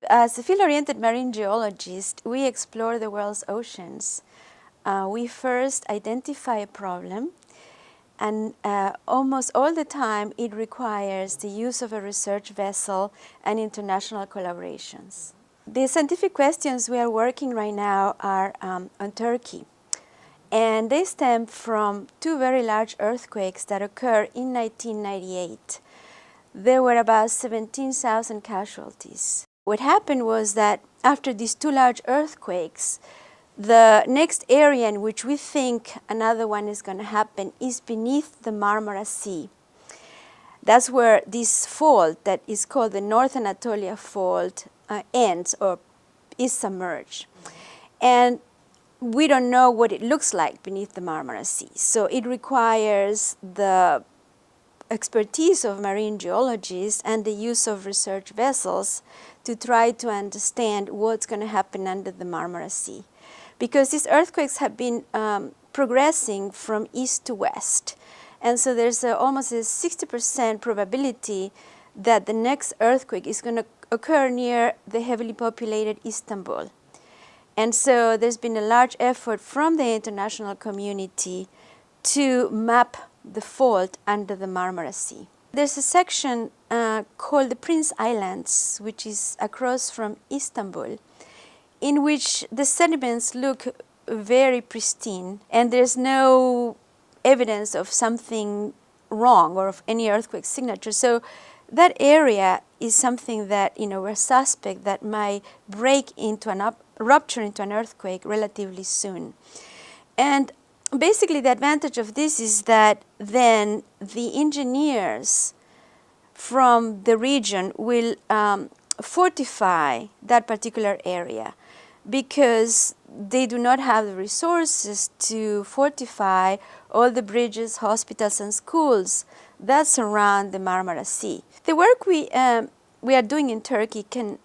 As a field-oriented marine geologist, we explore the world's oceans. We first identify a problem, and almost all the time it requires the use of a research vessel and international collaborations. The scientific questions we are working right now are on Turkey, and they stem from two very large earthquakes that occurred in 1998. There were about 17,000 casualties. What happened was that after these two large earthquakes, the next area in which we think another one is going to happen is beneath the Marmara Sea. That's where this fault that is called the North Anatolia Fault ends or is submerged. And we don't know what it looks like beneath the Marmara Sea. So it requires the expertise of marine geologists and the use of research vessels to try to understand what's going to happen under the Marmara Sea. Because these earthquakes have been progressing from east to west. And so there's almost a 60% probability that the next earthquake is going to occur near the heavily populated Istanbul. And so there's been a large effort from the international community to map the fault under the Marmara Sea. There's a section called the Prince Islands, which is across from Istanbul, in which the sediments look very pristine, and there's no evidence of something wrong or of any earthquake signature. So that area is something that, we're suspect that might break into rupture into an earthquake relatively soon. And basically the advantage of this is that then the engineers from the region will fortify that particular area, because they do not have the resources to fortify all the bridges, hospitals, and schools that surround the Marmara Sea. The work we are doing in Turkey can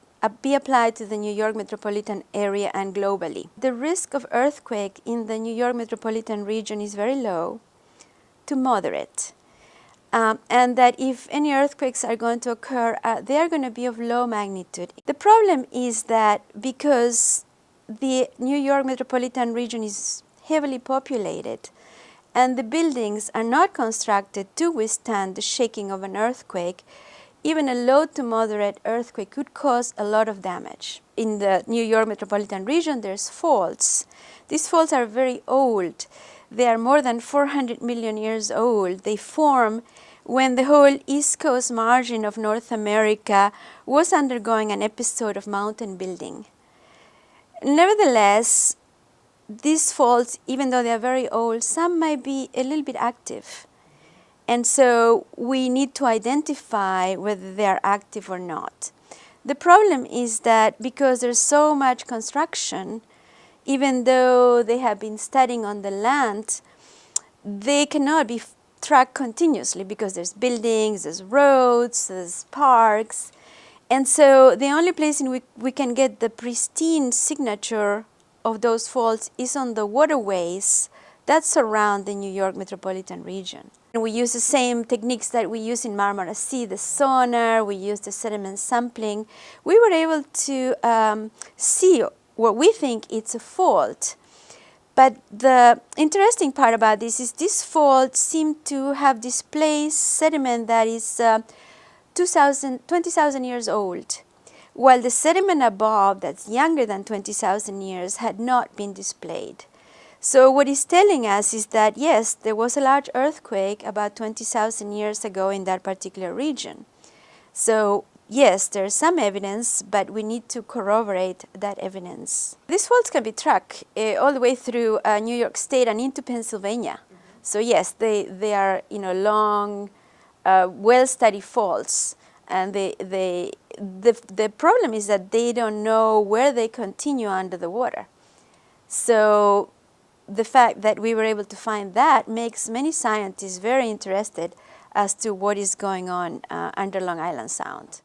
be applied to the New York metropolitan area and globally. The risk of earthquake in the New York metropolitan region is very low to moderate. And that if any earthquakes are going to occur, they are going to be of low magnitude. The problem is that because the New York metropolitan region is heavily populated and the buildings are not constructed to withstand the shaking of an earthquake, even a low to moderate earthquake could cause a lot of damage. In the New York metropolitan region, there's faults. These faults are very old. They are more than 400 million years old. They form when the whole east coast margin of North America was undergoing an episode of mountain building. Nevertheless, these faults, even though they are very old, some might be a little bit active. And so we need to identify whether they are active or not. The problem is that because there's so much construction, even though they have been studying on the land, they cannot be tracked continuously because there's buildings, there's roads, there's parks. And so the only place in which we can get the pristine signature of those faults is on the waterways that surround the New York metropolitan region. And we use the same techniques that we use in Marmara Sea, the sonar, we use the sediment sampling. We were able to see what we think it's a fault. But the interesting part about this is this fault seemed to have displaced sediment that is 20,000 years old, while the sediment above that's younger than 20,000 years had not been displayed. So what it's telling us is that, yes, there was a large earthquake about 20,000 years ago in that particular region. So yes, there's some evidence, but we need to corroborate that evidence. These faults can be tracked all the way through New York State and into Pennsylvania. So yes, they are long, well-studied faults, and the problem is that they don't know where they continue under the water. So the fact that we were able to find that makes many scientists very interested as to what is going on under Long Island Sound.